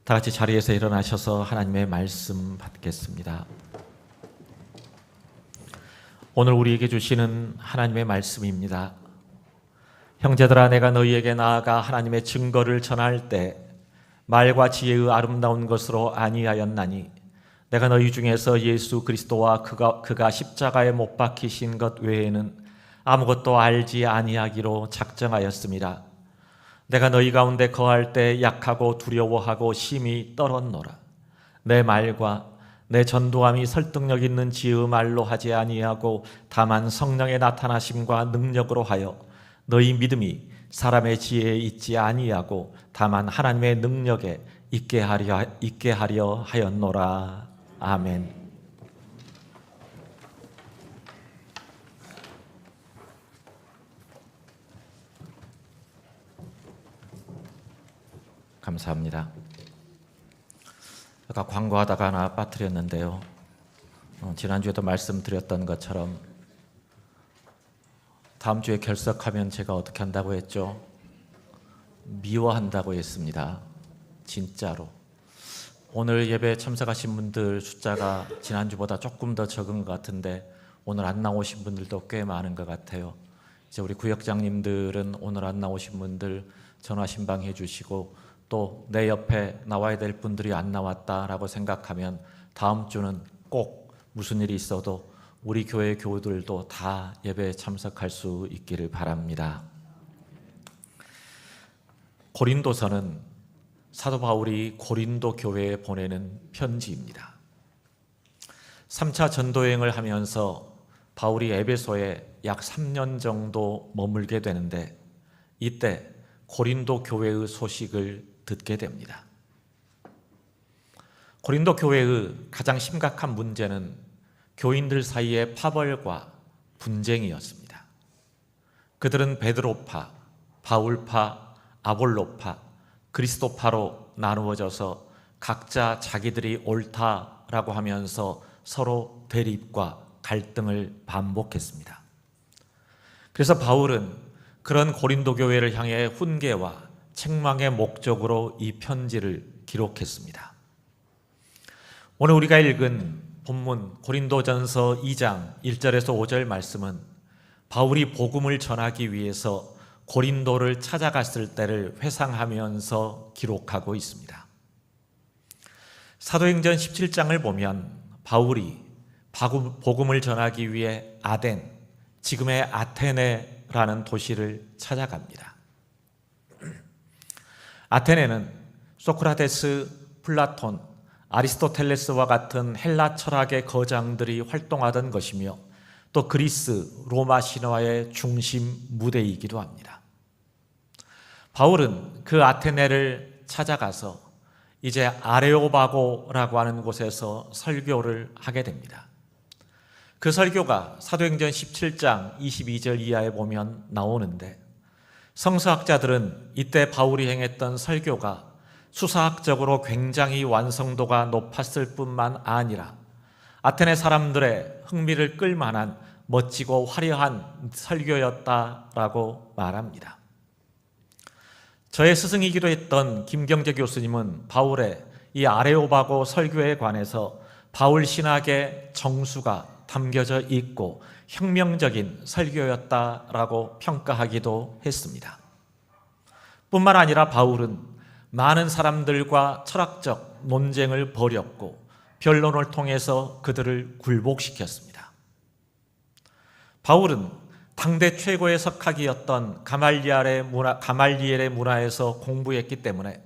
다 같이 자리에서 일어나셔서 하나님의 말씀 받겠습니다. 오늘 우리에게 주시는 하나님의 말씀입니다. 형제들아, 내가 너희에게 나아가 하나님의 증거를 전할 때 말과 지혜의 아름다운 것으로 아니하였나니 내가 너희 중에서 예수 그리스도와 그가 십자가에 못 박히신 것 외에는 아무것도 알지 아니하기로 작정하였습니다. 내가 너희 가운데 거할 때 약하고 두려워하고 심히 떨었노라. 내 말과 내 전도함이 설득력 있는 지혜의 말로 하지 아니하고 다만 성령의 나타나심과 능력으로 하여 너희 믿음이 사람의 지혜에 있지 아니하고 다만 하나님의 능력에 있게 하려 하였노라. 아멘. 감사합니다. 아까 광고하다가 하나 빠뜨렸는데요. 지난주에도 말씀드렸던 것처럼 다음 주에 결석하면 제가 어떻게 한다고 했죠? 미워한다고 했습니다. 진짜로. 오늘 예배에 참석하신 분들 숫자가 지난주보다 조금 더 적은 것 같은데 오늘 안 나오신 분들도 꽤 많은 것 같아요. 이제 우리 구역장님들은 오늘 안 나오신 분들 전화 신방해 주시고 또 내 옆에 나와야 될 분들이 안 나왔다라고 생각하면 다음 주는 꼭 무슨 일이 있어도 우리 교회 교우들도 다 예배에 참석할 수 있기를 바랍니다. 고린도서는 사도 바울이 고린도 교회에 보내는 편지입니다. 3차 전도여행을 하면서 바울이 에베소에 약 3년 정도 머물게 되는데 이때 고린도 교회의 소식을 듣게 됩니다. 고린도 교회의 가장 심각한 문제는 교인들 사이의 파벌과 분쟁이었습니다. 그들은 베드로파, 바울파, 아볼로파, 그리스도파로 나누어져서 각자 자기들이 옳다라고 하면서 서로 대립과 갈등을 반복했습니다. 그래서 바울은 그런 고린도 교회를 향해 훈계와 책망의 목적으로 이 편지를 기록했습니다. 오늘 우리가 읽은 본문 고린도전서 2장 1절에서 5절 말씀은 바울이 복음을 전하기 위해서 고린도를 찾아갔을 때를 회상하면서 기록하고 있습니다. 사도행전 17장을 보면 바울이 복음을 전하기 위해 아덴, 지금의 아테네라는 도시를 찾아갑니다. 아테네는 소크라테스, 플라톤, 아리스토텔레스와 같은 헬라 철학의 거장들이 활동하던 것이며 또 그리스, 로마 신화의 중심 무대이기도 합니다. 바울은 그 아테네를 찾아가서 이제 아레오바고라고 하는 곳에서 설교를 하게 됩니다. 그 설교가 사도행전 17장 22절 이하에 보면 나오는데 성서학자들은 이때 바울이 행했던 설교가 수사학적으로 굉장히 완성도가 높았을 뿐만 아니라 아테네 사람들의 흥미를 끌만한 멋지고 화려한 설교였다라고 말합니다. 저의 스승이기도 했던 김경재 교수님은 바울의 이 아레오바고 설교에 관해서 바울 신학의 정수가 담겨져 있고 혁명적인 설교였다라고 평가하기도 했습니다. 뿐만 아니라 바울은 많은 사람들과 철학적 논쟁을 벌였고 변론을 통해서 그들을 굴복시켰습니다. 바울은 당대 최고의 석학이었던 가말리엘의 문화에서 공부했기 때문에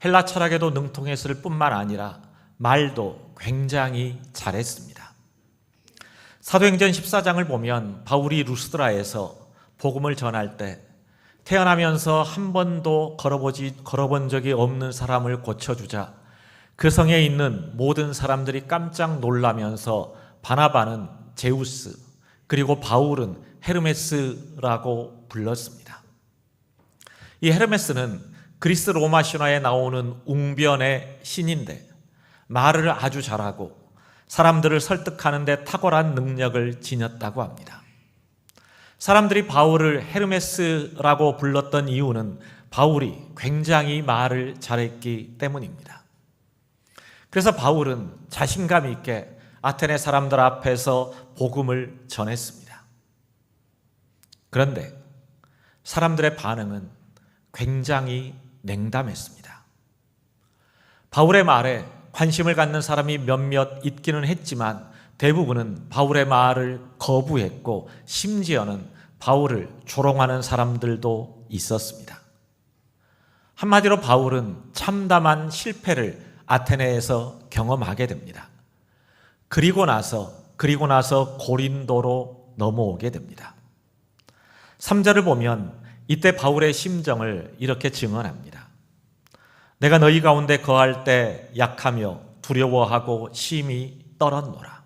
헬라 철학에도 능통했을 뿐만 아니라 말도 굉장히 잘했습니다. 사도행전 14장을 보면 바울이 루스드라에서 복음을 전할 때 태어나면서 한 번도 걸어본 적이 없는 사람을 고쳐주자 그 성에 있는 모든 사람들이 깜짝 놀라면서 바나바는 제우스 그리고 바울은 헤르메스라고 불렀습니다. 이 헤르메스는 그리스 로마 신화에 나오는 웅변의 신인데 말을 아주 잘하고 사람들을 설득하는 데 탁월한 능력을 지녔다고 합니다. 사람들이 바울을 헤르메스라고 불렀던 이유는 바울이 굉장히 말을 잘했기 때문입니다. 그래서 바울은 자신감 있게 아테네 사람들 앞에서 복음을 전했습니다. 그런데 사람들의 반응은 굉장히 냉담했습니다. 바울의 말에 관심을 갖는 사람이 몇몇 있기는 했지만 대부분은 바울의 말을 거부했고 심지어는 바울을 조롱하는 사람들도 있었습니다. 한마디로 바울은 참담한 실패를 아테네에서 경험하게 됩니다. 그리고 나서 고린도로 넘어오게 됩니다. 3절을 보면 이때 바울의 심정을 이렇게 증언합니다. 내가 너희 가운데 거할 때 약하며 두려워하고 심히 떨었노라.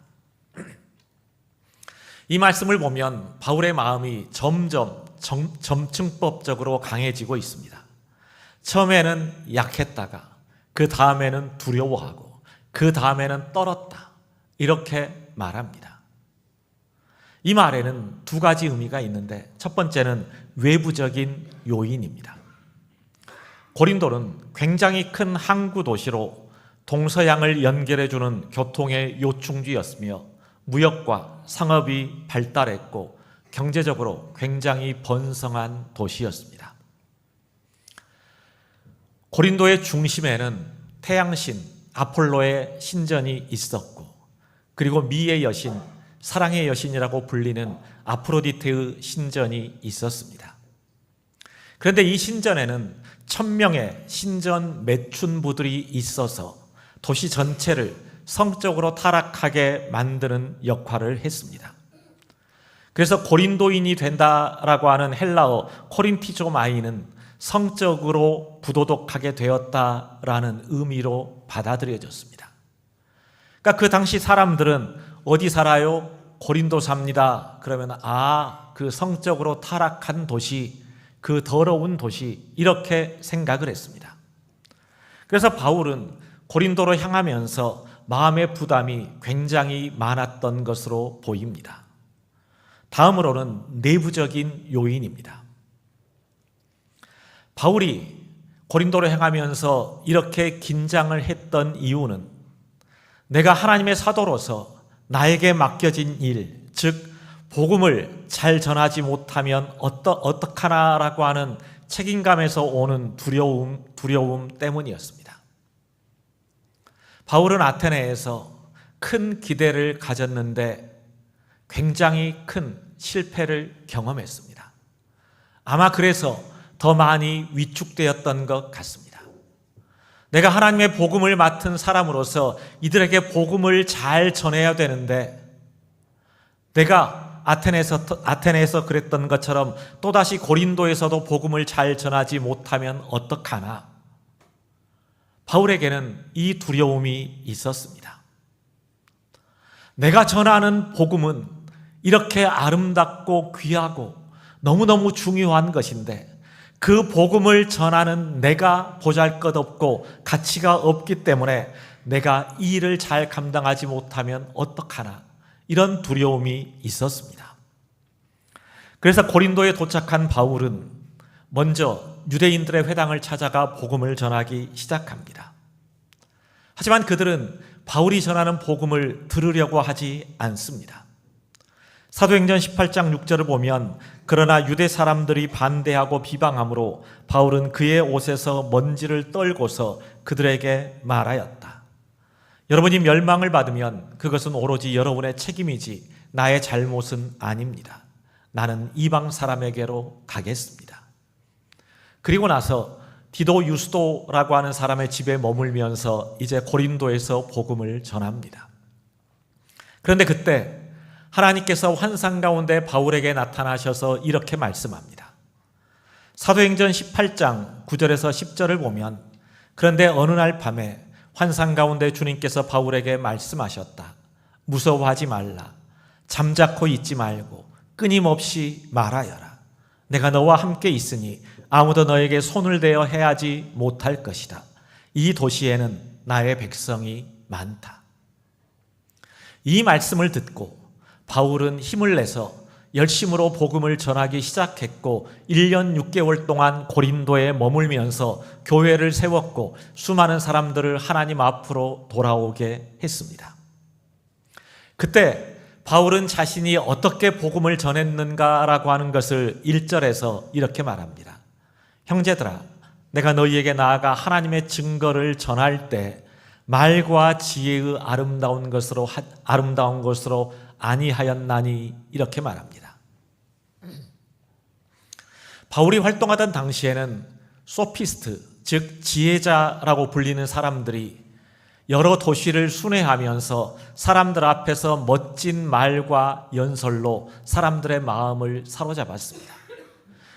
이 말씀을 보면 바울의 마음이 점점 점층법적으로 강해지고 있습니다. 처음에는 약했다가 그 다음에는 두려워하고 그 다음에는 떨었다, 이렇게 말합니다. 이 말에는 두 가지 의미가 있는데 첫 번째는 외부적인 요인입니다. 고린도는 굉장히 큰 항구 도시로 동서양을 연결해주는 교통의 요충지였으며 무역과 상업이 발달했고 경제적으로 굉장히 번성한 도시였습니다. 고린도의 중심에는 태양신 아폴로의 신전이 있었고, 그리고 미의 여신, 사랑의 여신이라고 불리는 아프로디테의 신전이 있었습니다. 그런데 이 신전에는 1000명의 신전 매춘부들이 있어서 도시 전체를 성적으로 타락하게 만드는 역할을 했습니다. 그래서 고린도인이 된다라고 하는 헬라어 코린티조마이는 성적으로 부도덕하게 되었다라는 의미로 받아들여졌습니다. 그러니까 그 당시 사람들은 어디 살아요? 고린도 삽니다. 그러면 그 성적으로 타락한 도시, 그 더러운 도시, 이렇게 생각을 했습니다. 그래서 바울은 고린도로 향하면서 마음의 부담이 굉장히 많았던 것으로 보입니다. 다음으로는 내부적인 요인입니다. 바울이 고린도로 향하면서 이렇게 긴장을 했던 이유는 내가 하나님의 사도로서 나에게 맡겨진 일, 즉 복음을 잘 전하지 못하면 어떡하나라고 하는 책임감에서 오는 두려움 때문이었습니다. 바울은 아테네에서 큰 기대를 가졌는데 굉장히 큰 실패를 경험했습니다. 아마 그래서 더 많이 위축되었던 것 같습니다. 내가 하나님의 복음을 맡은 사람으로서 이들에게 복음을 잘 전해야 되는데 내가 아테네에서 그랬던 것처럼 또다시 고린도에서도 복음을 잘 전하지 못하면 어떡하나? 바울에게는 이 두려움이 있었습니다. 내가 전하는 복음은 이렇게 아름답고 귀하고 너무너무 중요한 것인데 그 복음을 전하는 내가 보잘것없고 가치가 없기 때문에 내가 이 일을 잘 감당하지 못하면 어떡하나, 이런 두려움이 있었습니다. 그래서 고린도에 도착한 바울은 먼저 유대인들의 회당을 찾아가 복음을 전하기 시작합니다. 하지만 그들은 바울이 전하는 복음을 들으려고 하지 않습니다. 사도행전 18장 6절을 보면 그러나 유대 사람들이 반대하고 비방함으로 바울은 그의 옷에서 먼지를 떨고서 그들에게 말하였다. 여러분이 멸망을 받으면 그것은 오로지 여러분의 책임이지 나의 잘못은 아닙니다. 나는 이방 사람에게로 가겠습니다. 그리고 나서 디도 유스도라고 하는 사람의 집에 머물면서 이제 고린도에서 복음을 전합니다. 그런데 그때 하나님께서 환상 가운데 바울에게 나타나셔서 이렇게 말씀합니다. 사도행전 18장 9절에서 10절을 보면 그런데 어느 날 밤에 환상 가운데 주님께서 바울에게 말씀하셨다. 무서워하지 말라. 잠자코 있지 말고 끊임없이 말하여라. 내가 너와 함께 있으니 아무도 너에게 손을 대어 해하지 못할 것이다. 이 도시에는 나의 백성이 많다. 이 말씀을 듣고 바울은 힘을 내서 열심으로 복음을 전하기 시작했고 1년 6개월 동안 고린도에 머물면서 교회를 세웠고 수많은 사람들을 하나님 앞으로 돌아오게 했습니다. 그때 바울은 자신이 어떻게 복음을 전했는가라고 하는 것을 1절에서 이렇게 말합니다. 형제들아, 내가 너희에게 나아가 하나님의 증거를 전할 때 말과 지혜의 아름다운 것으로 아니하였나니, 이렇게 말합니다. 바울이 활동하던 당시에는 소피스트, 즉 지혜자라고 불리는 사람들이 여러 도시를 순회하면서 사람들 앞에서 멋진 말과 연설로 사람들의 마음을 사로잡았습니다.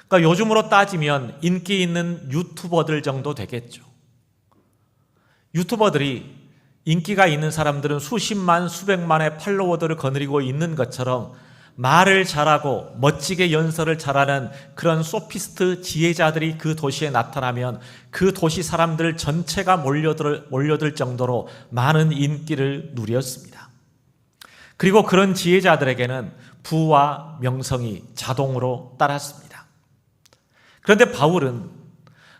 그러니까 요즘으로 따지면 인기 있는 유튜버들 정도 되겠죠. 유튜버들이, 인기가 있는 사람들은 수십만, 수백만의 팔로워들을 거느리고 있는 것처럼 말을 잘하고 멋지게 연설을 잘하는 그런 소피스트 지혜자들이 그 도시에 나타나면 그 도시 사람들 전체가 몰려들 정도로 많은 인기를 누렸습니다. 그리고 그런 지혜자들에게는 부와 명성이 자동으로 따랐습니다. 그런데 바울은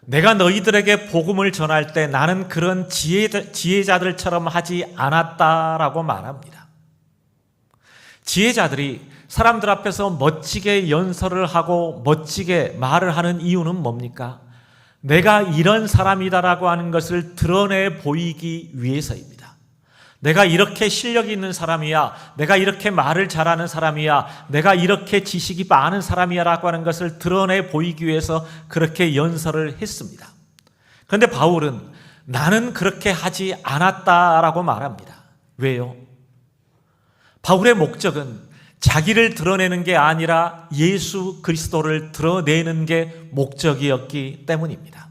내가 너희들에게 복음을 전할 때 나는 그런 지혜자들처럼 하지 않았다라고 말합니다. 지혜자들이 사람들 앞에서 멋지게 연설을 하고 멋지게 말을 하는 이유는 뭡니까? 내가 이런 사람이다라고 하는 것을 드러내 보이기 위해서입니다. 내가 이렇게 실력이 있는 사람이야, 내가 이렇게 말을 잘하는 사람이야, 내가 이렇게 지식이 많은 사람이야 라고 하는 것을 드러내 보이기 위해서 그렇게 연설을 했습니다. 그런데 바울은 나는 그렇게 하지 않았다라고 말합니다. 왜요? 바울의 목적은 자기를 드러내는 게 아니라 예수 그리스도를 드러내는 게 목적이었기 때문입니다.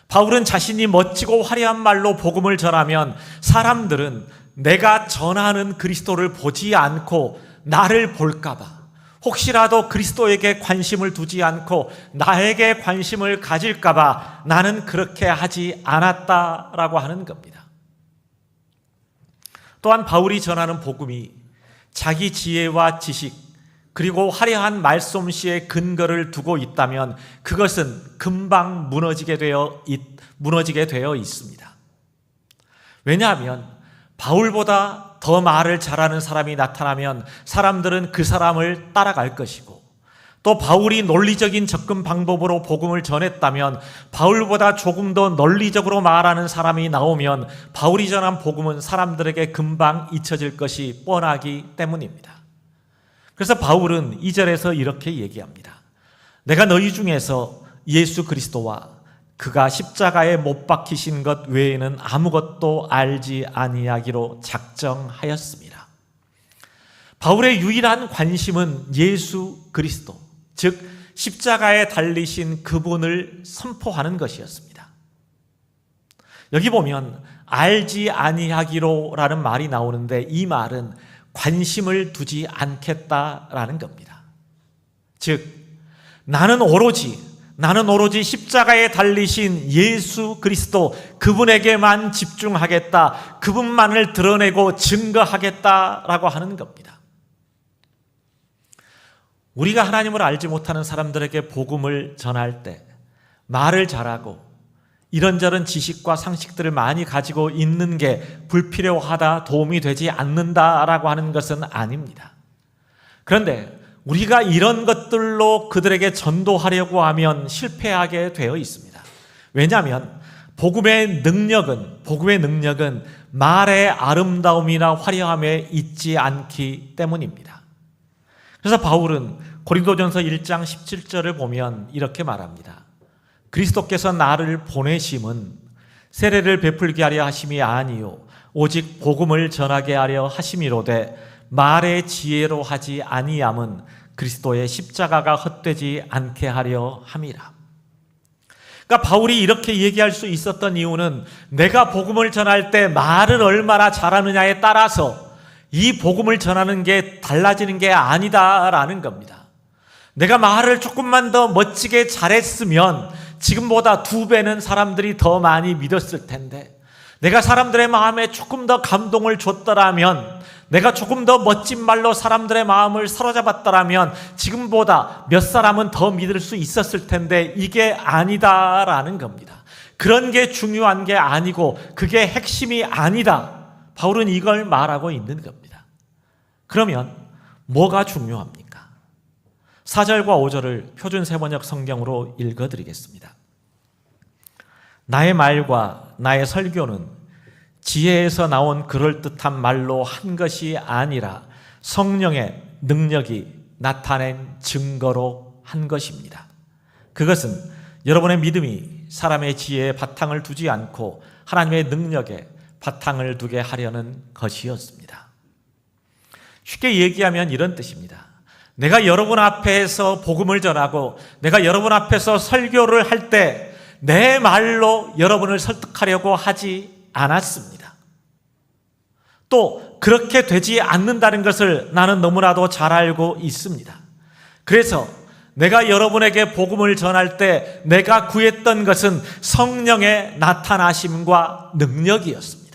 바울은 자신이 멋지고 화려한 말로 복음을 전하면 사람들은 내가 전하는 그리스도를 보지 않고 나를 볼까봐, 혹시라도 그리스도에게 관심을 두지 않고 나에게 관심을 가질까봐 나는 그렇게 하지 않았다라고 하는 겁니다. 또한 바울이 전하는 복음이 자기 지혜와 지식 그리고 화려한 말솜씨의 근거를 두고 있다면 그것은 금방 무너지게 되어 있습니다. 왜냐하면 바울보다 더 말을 잘하는 사람이 나타나면 사람들은 그 사람을 따라갈 것이고, 또 바울이 논리적인 접근 방법으로 복음을 전했다면 바울보다 조금 더 논리적으로 말하는 사람이 나오면 바울이 전한 복음은 사람들에게 금방 잊혀질 것이 뻔하기 때문입니다. 그래서 바울은 2절에서 이렇게 얘기합니다. 내가 너희 중에서 예수 그리스도와 그가 십자가에 못 박히신 것 외에는 아무것도 알지 아니하기로 작정하였습니다. 바울의 유일한 관심은 예수 그리스도, 즉 십자가에 달리신 그분을 선포하는 것이었습니다. 여기 보면 알지 아니하기로라는 말이 나오는데 이 말은 관심을 두지 않겠다라는 겁니다. 즉 나는 오로지 십자가에 달리신 예수 그리스도, 그분에게만 집중하겠다, 그분만을 드러내고 증거하겠다라고 하는 겁니다. 우리가 하나님을 알지 못하는 사람들에게 복음을 전할 때 말을 잘하고 이런저런 지식과 상식들을 많이 가지고 있는 게 불필요하다, 도움이 되지 않는다라고 하는 것은 아닙니다. 그런데 우리가 이런 것들로 그들에게 전도하려고 하면 실패하게 되어 있습니다. 왜냐하면 복음의 능력은 말의 아름다움이나 화려함에 있지 않기 때문입니다. 그래서 바울은 고린도전서 1장 17절을 보면 이렇게 말합니다. 그리스도께서 나를 보내심은 세례를 베풀게 하려 하심이 아니요 오직 복음을 전하게 하려 하심이로되 말의 지혜로 하지 아니함은 그리스도의 십자가가 헛되지 않게 하려 함이라. 그러니까 바울이 이렇게 얘기할 수 있었던 이유는 내가 복음을 전할 때 말을 얼마나 잘하느냐에 따라서 이 복음을 전하는 게 달라지는 게 아니다라는 겁니다. 내가 말을 조금만 더 멋지게 잘했으면 지금보다 2배는 사람들이 더 많이 믿었을 텐데, 내가 사람들의 마음에 조금 더 감동을 줬더라면, 내가 조금 더 멋진 말로 사람들의 마음을 사로잡았더라면 지금보다 몇 사람은 더 믿을 수 있었을 텐데 이게 아니다라는 겁니다. 그런 게 중요한 게 아니고 그게 핵심이 아니다. 바울은 이걸 말하고 있는 겁니다. 그러면 뭐가 중요합니까? 4절과 5절을 표준 세번역 성경으로 읽어드리겠습니다. 나의 말과 나의 설교는 지혜에서 나온 그럴듯한 말로 한 것이 아니라 성령의 능력이 나타낸 증거로 한 것입니다. 그것은 여러분의 믿음이 사람의 지혜에 바탕을 두지 않고 하나님의 능력에 바탕을 두게 하려는 것이었습니다. 쉽게 얘기하면 이런 뜻입니다. 내가 여러분 앞에서 복음을 전하고 내가 여러분 앞에서 설교를 할 때 내 말로 여러분을 설득하려고 하지 않았습니다. 또 그렇게 되지 않는다는 것을 나는 너무나도 잘 알고 있습니다. 그래서 내가 여러분에게 복음을 전할 때 내가 구했던 것은 성령의 나타나심과 능력이었습니다.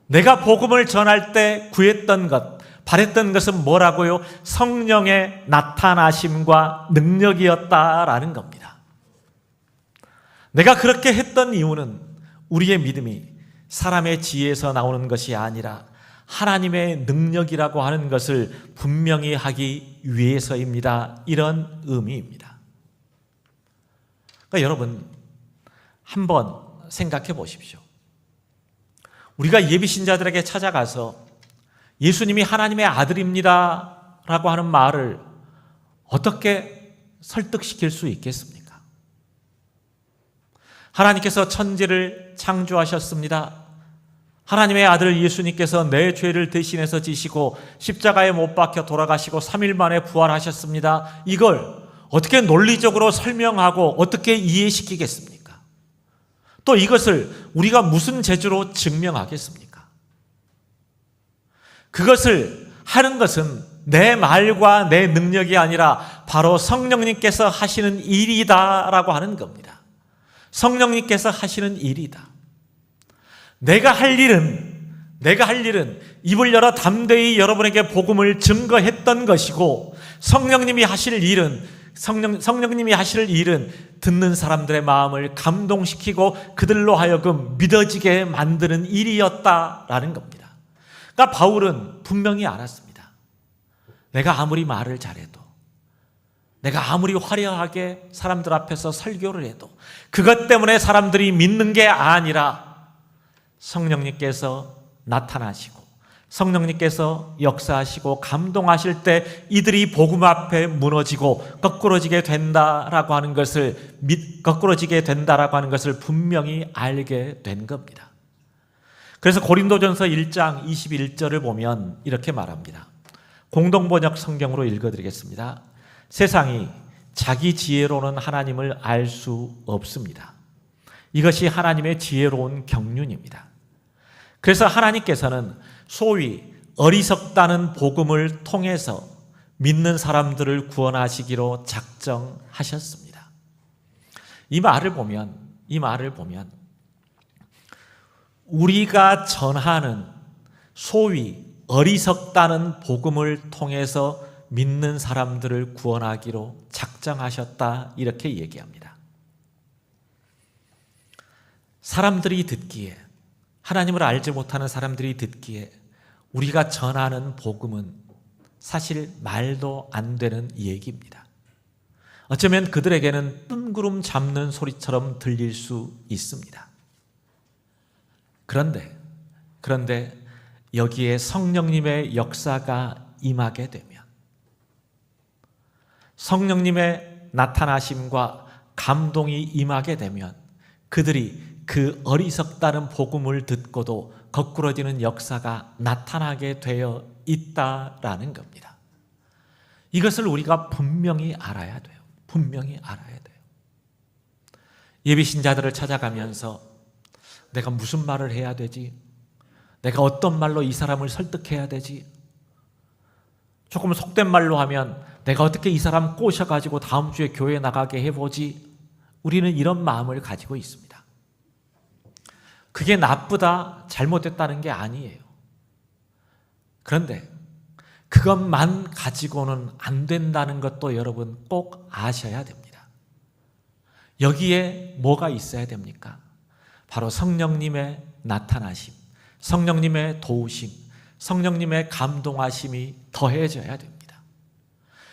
내가 복음을 전할 때 구했던 것, 바랬던 것은 뭐라고요? 성령의 나타나심과 능력이었다라는 겁니다. 내가 그렇게 했던 이유는 우리의 믿음이 사람의 지혜에서 나오는 것이 아니라 하나님의 능력이라고 하는 것을 분명히 하기 위해서입니다. 이런 의미입니다. 그러니까 여러분 한번 생각해 보십시오. 우리가 예비신자들에게 찾아가서 예수님이 하나님의 아들입니다 라고 하는 말을 어떻게 설득시킬 수 있겠습니까? 하나님께서 천지를 창조하셨습니다. 하나님의 아들 예수님께서 내 죄를 대신해서 지시고 십자가에 못 박혀 돌아가시고 3일 만에 부활하셨습니다. 이걸 어떻게 논리적으로 설명하고 어떻게 이해시키겠습니까? 또 이것을 우리가 무슨 재주로 증명하겠습니까? 그것을 하는 것은 내 말과 내 능력이 아니라 바로 성령님께서 하시는 일이다라고 하는 겁니다. 성령님께서 하시는 일이다. 내가 할 일은 입을 열어 담대히 여러분에게 복음을 증거했던 것이고 성령님이 하실 일은 듣는 사람들의 마음을 감동시키고 그들로 하여금 믿어지게 만드는 일이었다라는 겁니다. 그러니까 바울은 분명히 알았습니다. 내가 아무리 말을 잘해도 내가 아무리 화려하게 사람들 앞에서 설교를 해도 그것 때문에 사람들이 믿는 게 아니라 성령님께서 나타나시고 성령님께서 역사하시고 감동하실 때 이들이 복음 앞에 무너지고 거꾸러지게 된다라고 하는 것을 분명히 알게 된 겁니다. 그래서 고린도전서 1장 21절을 보면 이렇게 말합니다. 공동번역 성경으로 읽어드리겠습니다. 세상이 자기 지혜로는 하나님을 알 수 없습니다. 이것이 하나님의 지혜로운 경륜입니다. 그래서 하나님께서는 소위 어리석다는 복음을 통해서 믿는 사람들을 구원하시기로 작정하셨습니다. 이 말을 보면 우리가 전하는 소위 어리석다는 복음을 통해서 믿는 사람들을 구원하기로 작정하셨다 이렇게 얘기합니다. 사람들이 듣기에, 하나님을 알지 못하는 사람들이 듣기에 우리가 전하는 복음은 사실 말도 안 되는 얘기입니다. 어쩌면 그들에게는 뜬구름 잡는 소리처럼 들릴 수 있습니다. 그런데 여기에 성령님의 역사가 임하게 되면, 성령님의 나타나심과 감동이 임하게 되면 그들이 그 어리석다는 복음을 듣고도 거꾸러지는 역사가 나타나게 되어 있다라는 겁니다. 이것을 우리가 분명히 알아야 돼요. 예비신자들을 찾아가면서 내가 무슨 말을 해야 되지? 내가 어떤 말로 이 사람을 설득해야 되지? 조금 속된 말로 하면 내가 어떻게 이 사람 꼬셔가지고 다음 주에 교회 나가게 해보지? 우리는 이런 마음을 가지고 있습니다. 그게 나쁘다, 잘못됐다는 게 아니에요. 그런데 그것만 가지고는 안 된다는 것도 여러분 꼭 아셔야 됩니다. 여기에 뭐가 있어야 됩니까? 바로 성령님의 나타나심, 성령님의 도우심, 성령님의 감동하심이 더해져야 됩니다.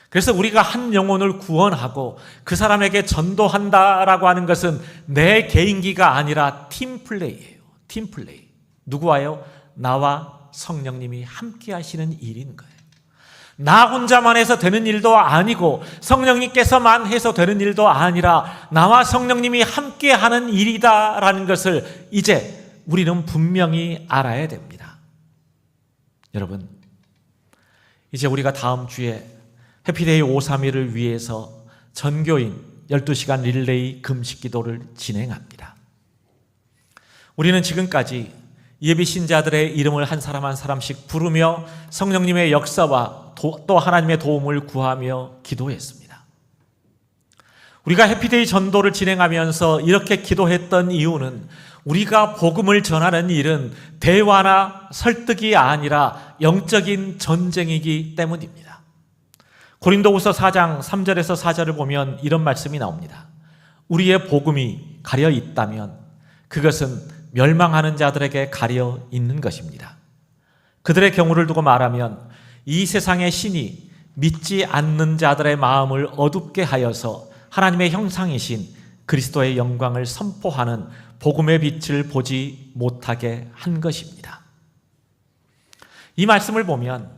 그래서 우리가 한 영혼을 구원하고 그 사람에게 전도한다라고 하는 것은 내 개인기가 아니라 팀플레이예요. 팀플레이. 누구와요? 나와 성령님이 함께 하시는 일인 거예요. 나 혼자만 해서 되는 일도 아니고 성령님께서만 해서 되는 일도 아니라 나와 성령님이 함께 하는 일이다라는 것을 이제 우리는 분명히 알아야 됩니다. 여러분, 이제 우리가 다음 주에 해피데이 531을 위해서 전교인 12시간 릴레이 금식 기도를 진행합니다. 우리는 지금까지 예비 신자들의 이름을 한 사람 한 사람씩 부르며 성령님의 역사와 또 하나님의 도움을 구하며 기도했습니다. 우리가 해피데이 전도를 진행하면서 이렇게 기도했던 이유는 우리가 복음을 전하는 일은 대화나 설득이 아니라 영적인 전쟁이기 때문입니다. 고린도후서 4장 3절에서 4절을 보면 이런 말씀이 나옵니다. 우리의 복음이 가려 있다면 그것은 멸망하는 자들에게 가려 있는 것입니다. 그들의 경우를 두고 말하면 이 세상의 신이 믿지 않는 자들의 마음을 어둡게 하여서 하나님의 형상이신 그리스도의 영광을 선포하는 복음의 빛을 보지 못하게 한 것입니다. 이 말씀을 보면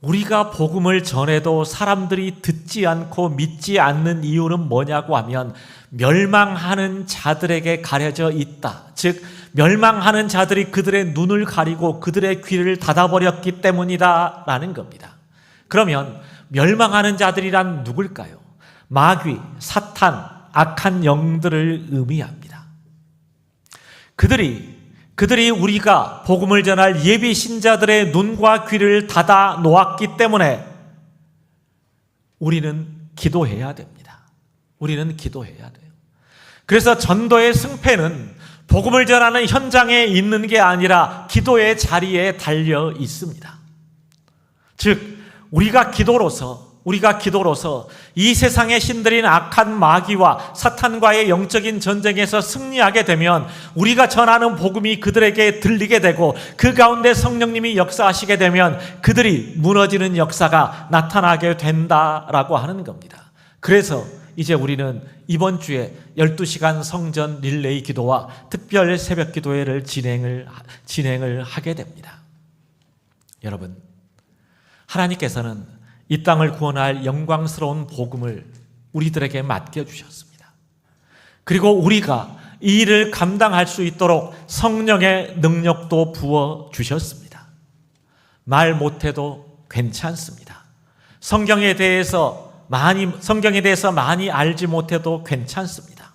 우리가 복음을 전해도 사람들이 듣지 않고 믿지 않는 이유는 뭐냐고 하면 멸망하는 자들에게 가려져 있다. 즉 멸망하는 자들이 그들의 눈을 가리고 그들의 귀를 닫아버렸기 때문이다 라는 겁니다. 그러면 멸망하는 자들이란 누굴까요? 마귀, 사탄, 악한 영들을 의미합니다. 그들이 우리가 복음을 전할 예비 신자들의 눈과 귀를 닫아 놓았기 때문에 우리는 기도해야 됩니다. 우리는 기도해야 돼요. 그래서 전도의 승패는 복음을 전하는 현장에 있는 게 아니라 기도의 자리에 달려 있습니다. 즉 우리가 기도로서 이 세상의 신들인 악한 마귀와 사탄과의 영적인 전쟁에서 승리하게 되면 우리가 전하는 복음이 그들에게 들리게 되고 그 가운데 성령님이 역사하시게 되면 그들이 무너지는 역사가 나타나게 된다라고 하는 겁니다. 그래서 이제 우리는 이번 주에 12시간 성전 릴레이 기도와 특별 새벽 기도회를 진행을 하게 됩니다. 여러분, 하나님께서는 이 땅을 구원할 영광스러운 복음을 우리들에게 맡겨주셨습니다. 그리고 우리가 이 일을 감당할 수 있도록 성령의 능력도 부어주셨습니다. 말 못해도 괜찮습니다. 성경에 대해서 많이 알지 못해도 괜찮습니다.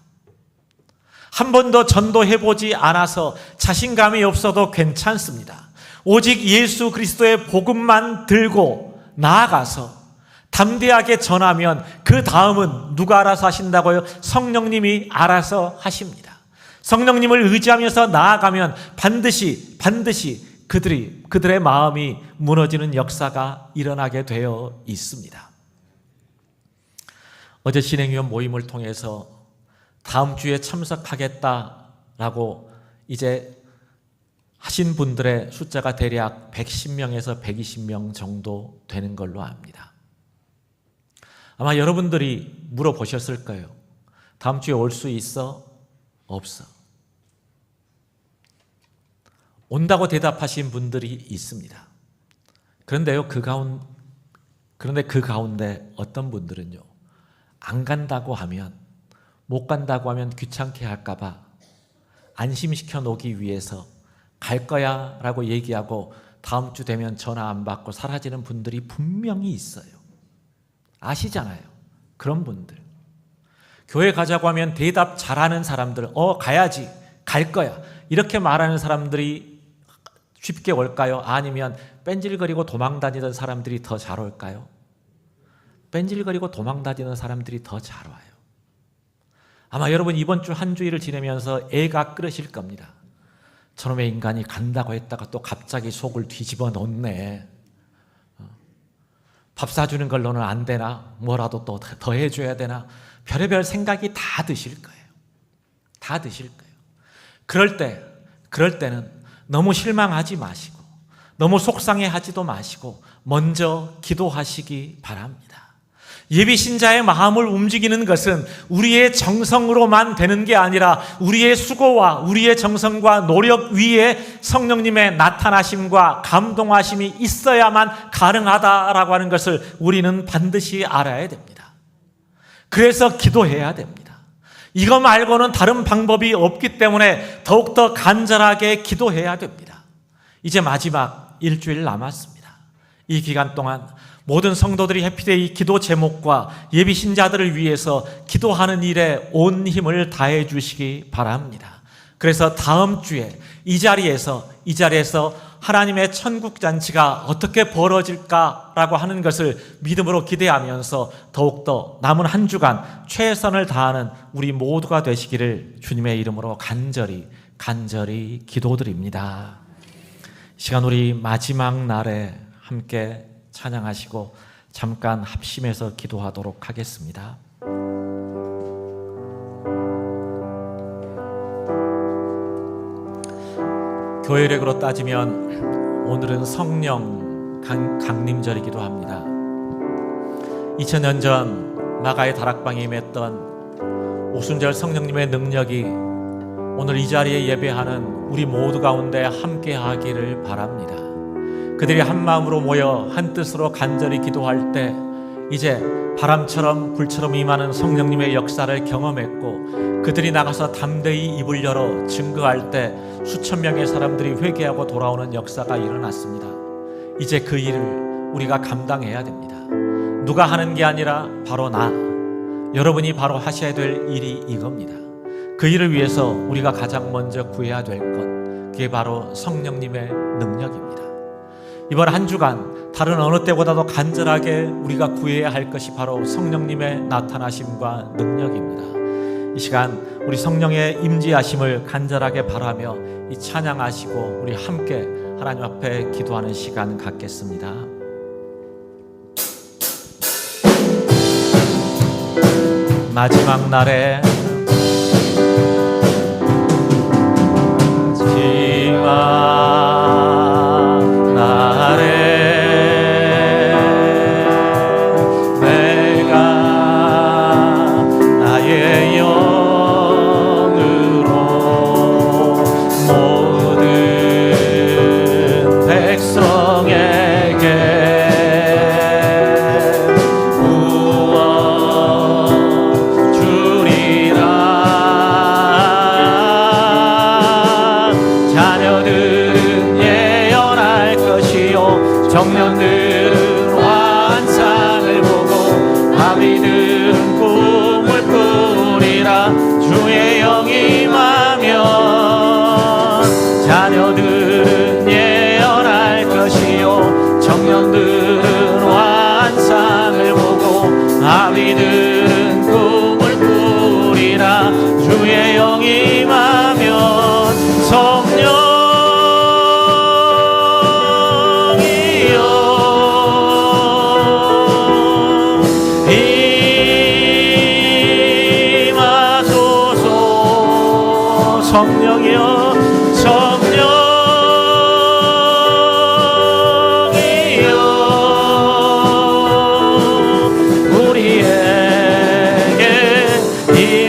한 번도 전도해보지 않아서 자신감이 없어도 괜찮습니다. 오직 예수 그리스도의 복음만 들고 나아가서 담대하게 전하면 그 다음은 누가 알아서 하신다고요? 성령님이 알아서 하십니다. 성령님을 의지하면서 나아가면 반드시 그들의 마음이 무너지는 역사가 일어나게 되어 있습니다. 어제 진행위원 모임을 통해서 다음 주에 참석하겠다라고 이제 하신 분들의 숫자가 대략 110명에서 120명 정도 되는 걸로 압니다. 아마 여러분들이 물어보셨을 거예요. 다음 주에 올 수 있어? 없어. 온다고 대답하신 분들이 있습니다. 그런데 그 가운데 어떤 분들은요, 안 간다고 하면, 못 간다고 하면 귀찮게 할까 봐 안심시켜 놓기 위해서 갈 거야 라고 얘기하고 다음 주 되면 전화 안 받고 사라지는 분들이 분명히 있어요. 아시잖아요. 그런 분들. 교회 가자고 하면 대답 잘하는 사람들, 가야지, 갈 거야, 이렇게 말하는 사람들이 쉽게 올까요? 아니면 뺀질거리고 도망다니던 사람들이 더 잘 올까요? 뺀질거리고 도망다니는 사람들이 더 잘 와요. 아마 여러분 이번 주 한 주일을 지내면서 애가 끓으실 겁니다. 저놈의 인간이 간다고 했다가 또 갑자기 속을 뒤집어 놓네. 밥 사주는 걸로는 안 되나? 뭐라도 또 더 해줘야 되나? 별의별 생각이 다 드실 거예요. 다 드실 거예요. 그럴 때는 너무 실망하지 마시고, 너무 속상해하지도 마시고, 먼저 기도하시기 바랍니다. 예비신자의 마음을 움직이는 것은 우리의 정성으로만 되는 게 아니라 우리의 수고와 우리의 정성과 노력 위에 성령님의 나타나심과 감동하심이 있어야만 가능하다라고 하는 것을 우리는 반드시 알아야 됩니다. 그래서 기도해야 됩니다. 이거 말고는 다른 방법이 없기 때문에 더욱더 간절하게 기도해야 됩니다. 이제 마지막 일주일 남았습니다. 이 기간 동안 모든 성도들이 해피데이 기도 제목과 예비신자들을 위해서 기도하는 일에 온 힘을 다해 주시기 바랍니다. 그래서 다음 주에 이 자리에서 하나님의 천국잔치가 어떻게 벌어질까라고 하는 것을 믿음으로 기대하면서 더욱더 남은 한 주간 최선을 다하는 우리 모두가 되시기를 주님의 이름으로 간절히 기도드립니다. 시간 우리 마지막 날에 함께 찬양하시고 잠깐 합심해서 기도하도록 하겠습니다. 교회력으로 따지면 오늘은 성령 강림절이기도 합니다. 2000년 전 마가의 다락방에 임했던 오순절 성령님의 능력이 오늘 이 자리에 예배하는 우리 모두 가운데 함께하기를 바랍니다. 그들이 한 마음으로 모여 한 뜻으로 간절히 기도할 때 이제 바람처럼 불처럼 임하는 성령님의 역사를 경험했고, 그들이 나가서 담대히 입을 열어 증거할 때 수천 명의 사람들이 회개하고 돌아오는 역사가 일어났습니다. 이제 그 일을 우리가 감당해야 됩니다. 누가 하는 게 아니라 바로 여러분이 바로 하셔야 될 일이 이겁니다. 그 일을 위해서 우리가 가장 먼저 구해야 될 것, 그게 바로 성령님의 능력입니다. 이번 한 주간 다른 어느 때보다도 간절하게 우리가 구해야 할 것이 바로 성령님의 나타나심과 능력입니다. 이 시간 우리 성령의 임재하심을 간절하게 바라며 이 찬양하시고 우리 함께 하나님 앞에 기도하는 시간 갖겠습니다. 마지막 날에 청년들은 환상을 보고 아비들은 꿈을 꾸리라. 주의 영이 임하면 자녀들은 예언할 것이요 청년들은 환상을 보고 아비들은 꿈을 꾸리라. 주의 영이 임하면 성령 성령이여 우리에게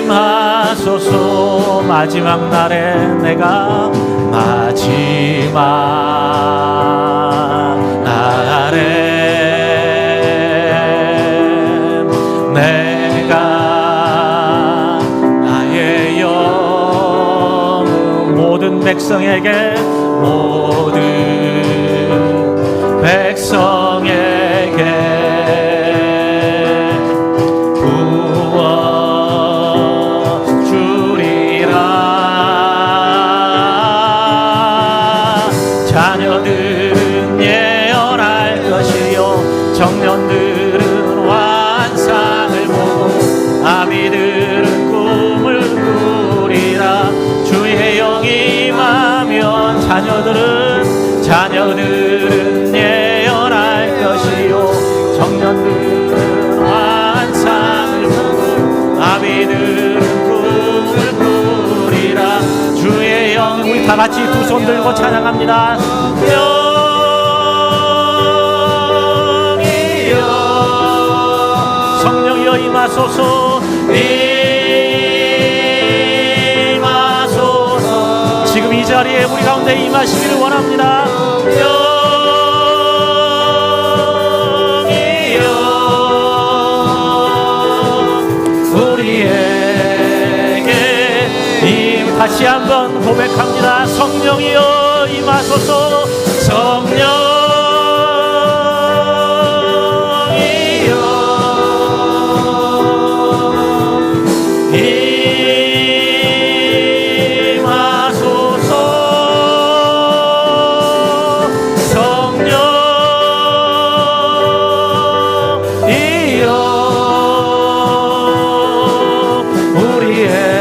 임하소서. 마지막 날에 내가 마지막 날에 내가 나의 영 모든 백성에게 부어주리라. 자녀들은 예언할 것이요 청년들은 환상을 보고 아비들은 꿈을 꾸리라. 주의 영이 임하면 자녀들은 예언할 것이요 청년들은 환상을 보고 아비들은 꿈을 꾸리라. 주의 영. 우리 다 같이 두 손 들고 찬양합니다. 영이여 성령이여 임하소서. 임하소서. 지금 이 자리에 우리 가운데 임하시기를 원합니다. 다시 한번 고백합니다. 성령이여 임하소서. 성령이여 임하소서. 성령이여 우리의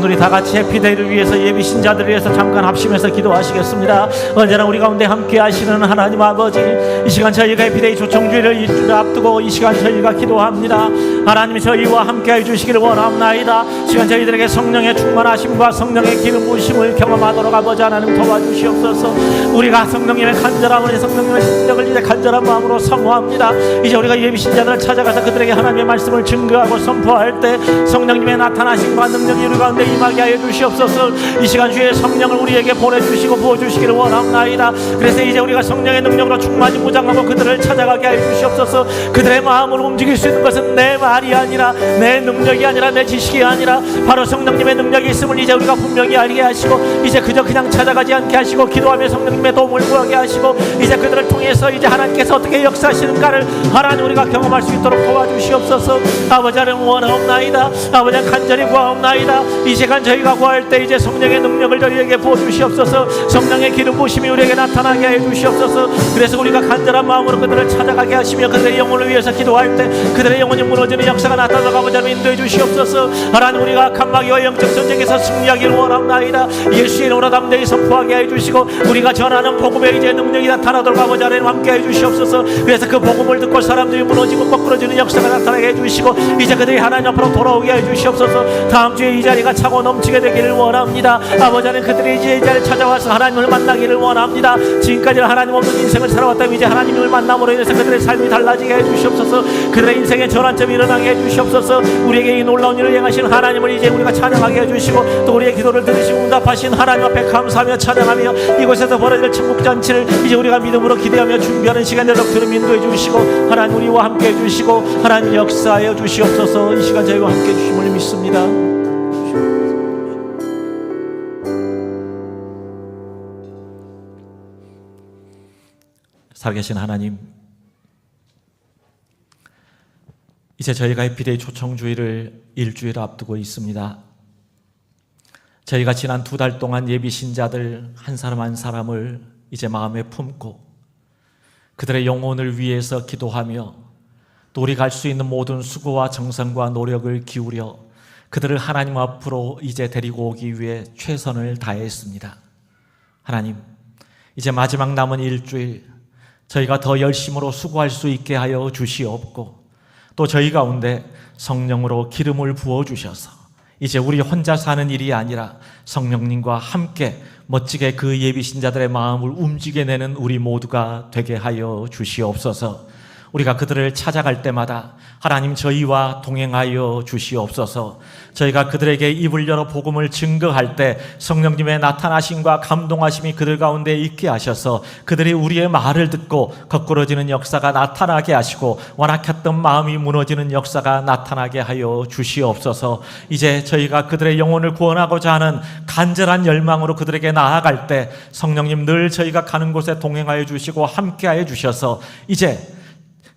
우리 다 같이 해피데이를 위해서 예비신 자들을 위해서 잠깐 합심해서 기도하시겠습니다. 언제나 우리 가운데 함께 하시는 하나님 아버지, 이 시간 저희가 해피데이 초청주의를 일주일 앞두고 이 시간 저희가 기도합니다. 하나님 저희와 함께 해주시기를 원합나이다. 시간 저희들에게 성령의 충만하심과 성령의 기름 부으심을 경험하도록 아버지 하나님 도와주시옵소서. 우리가 성령님의 간절함을, 성령님의 신력을 이제 간절한 마음으로 사모합니다. 이제 우리가 예비신 자들을 찾아가서 그들에게 하나님의 말씀을 증거하고 선포할 때 성령님의 나타나심과 능력이 우리 가운데 임하게 하여 주시옵소서. 이 시간 주의 성령을 우리에게 보내주시고 부어주시기를 원합나이다. 그래서 이제 우리가 성령의 능력으로 충만히 무장하고 그들을 찾아가게 하여 주시옵소서. 그들의 마음을 움직일 수 있는 것은 내 말이 아니라, 내 능력이 아니라, 내 지식이 아니라 바로 성령님의 능력이 있음을 이제 우리가 분명히 알게 하시고, 이제 그저 그냥 찾아가지 않게 하시고 기도하며 성령님의 도움을 구하게 하시고, 이제 그들을 통해서 이제 하나님께서 어떻게 역사하시는가를 하나님 우리가 경험할 수 있도록 도와주시옵소서. 아버지 하나님 원하옵나이다. 아버지 간절히 구하옵나이다. 이 시간 저희가 구할 때 이제 성령의 능력을 저희에게 부어주시옵소서. 성령의 기름 부으심이 우리에게 나타나게 해주시옵소서. 그래서 우리가 간절한 마음으로 그들을 찾아가게 하시며 그들의 영혼을 위해서 기도할 때 그들의 영혼이 무너지는 역사가 나타나고 아버지 하나님 인도해 주시옵소서. 하나님 우리가 간마귀와 영적 전쟁에서 승리하기를 원합나이다. 예수의 이름으로 담대히 선포하게 해주시고 우리가 전하는 복음의 이제 능력이 나타나도록 아버지 하나님 함께 해주시옵소서. 그래서 그 복음을 듣고 사람들이 무너지고 거꾸러지는 역사가 나타나게 해주시고 이제 그들이 하나님 앞으로 돌아오게 해주시옵소서. 다음 주에 이 자리가 차고 넘치게 되기를 원합니다. 아버지 하나님 그들이 이제 이 자리에 찾아와서 하나님을 만나기를 원합니다. 지금까지 하나님 없는 인생을 살아왔다면 이제 하나님을 만남으로 인해서 그들의 삶이 달라지게 해주시옵소서. 그들의 인생의 전환점이 일어나게 해주시옵소서. 우리에게 이 놀라운 일을 행하신 하나님을 이제 우리가 찬양하게 해주시고 또 우리의 기도를 들으시고 응답하신 하나님 앞에 감사하며 찬양하며 이곳에서 벌어질 천국잔치를 이제 우리가 믿음으로 기대하며 준비하는 시간 되도록 주님 인도해 주시고 하나님 우리와 함께 해주시고 하나님 역사하여 주시옵소서. 이 시간 저희와 함께 해주심을 믿습니다. 살아계신 하나님, 이제 저희가 해피데이 초청주의를 일주일 앞두고 있습니다. 저희가 지난 2달 동안 예비 신자들 한 사람 한 사람을 이제 마음에 품고 그들의 영혼을 위해서 기도하며 또 우리 갈 수 있는 모든 수고와 정성과 노력을 기울여 그들을 하나님 앞으로 이제 데리고 오기 위해 최선을 다했습니다. 하나님, 이제 마지막 남은 일주일 저희가 더 열심으로 수고할 수 있게 하여 주시옵고 또 저희 가운데 성령으로 기름을 부어주셔서 이제 우리 혼자 사는 일이 아니라 성령님과 함께 멋지게 그 예비신자들의 마음을 움직여내는 우리 모두가 되게 하여 주시옵소서. 우리가 그들을 찾아갈 때마다 하나님 저희와 동행하여 주시옵소서. 저희가 그들에게 입을 열어 복음을 증거할 때 성령님의 나타나심과 감동하심이 그들 가운데 있게 하셔서 그들이 우리의 말을 듣고 거꾸러지는 역사가 나타나게 하시고 완악했던 마음이 무너지는 역사가 나타나게 하여 주시옵소서. 이제 저희가 그들의 영혼을 구원하고자 하는 간절한 열망으로 그들에게 나아갈 때 성령님 늘 저희가 가는 곳에 동행하여 주시고 함께하여 주셔서 이제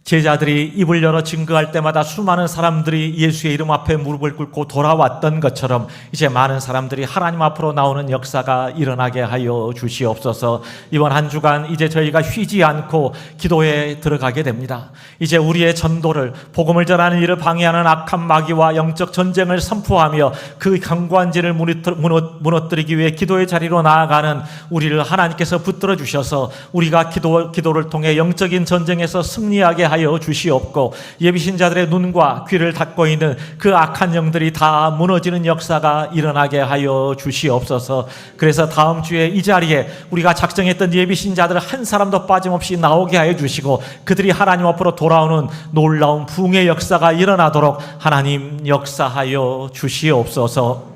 제자들이 입을 열어 증거할 때마다 수많은 사람들이 예수의 이름 앞에 무릎을 꿇고 돌아왔던 것처럼 이제 많은 사람들이 하나님 앞으로 나오는 역사가 일어나게 하여 주시옵소서. 이번 한 주간 이제 저희가 쉬지 않고 기도에 들어가게 됩니다. 이제 우리의 전도를, 복음을 전하는 일을 방해하는 악한 마귀와 영적 전쟁을 선포하며 그 경관지를 무너뜨리기 위해 기도의 자리로 나아가는 우리를 하나님께서 붙들어 주셔서 우리가 기도를 통해 영적인 전쟁에서 승리하게 하여 주시옵고 예비신 자들의 눈과 귀를 닫고 있는 그 악한 영들이 다 무너지는 역사가 일어나게 하여 주시옵소서. 그래서 다음 주에 이 자리에 우리가 작정했던 예비신 자들 한 사람도 빠짐없이 나오게 하여 주시고 그들이 하나님 앞으로 돌아오는 놀라운 부흥의 역사가 일어나도록 하나님 역사하여 주시옵소서.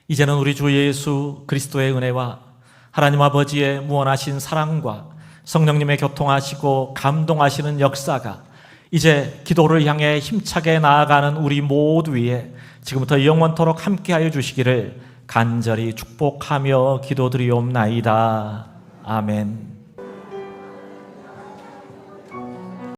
이제는 우리 주 예수 그리스도의 은혜와 하나님 아버지의 무한하신 사랑과 성령님의 교통하시고 감동하시는 역사가 이제 기도를 향해 힘차게 나아가는 우리 모두 위에 지금부터 영원토록 함께하여 주시기를 간절히 축복하며 기도드리옵나이다. 아멘.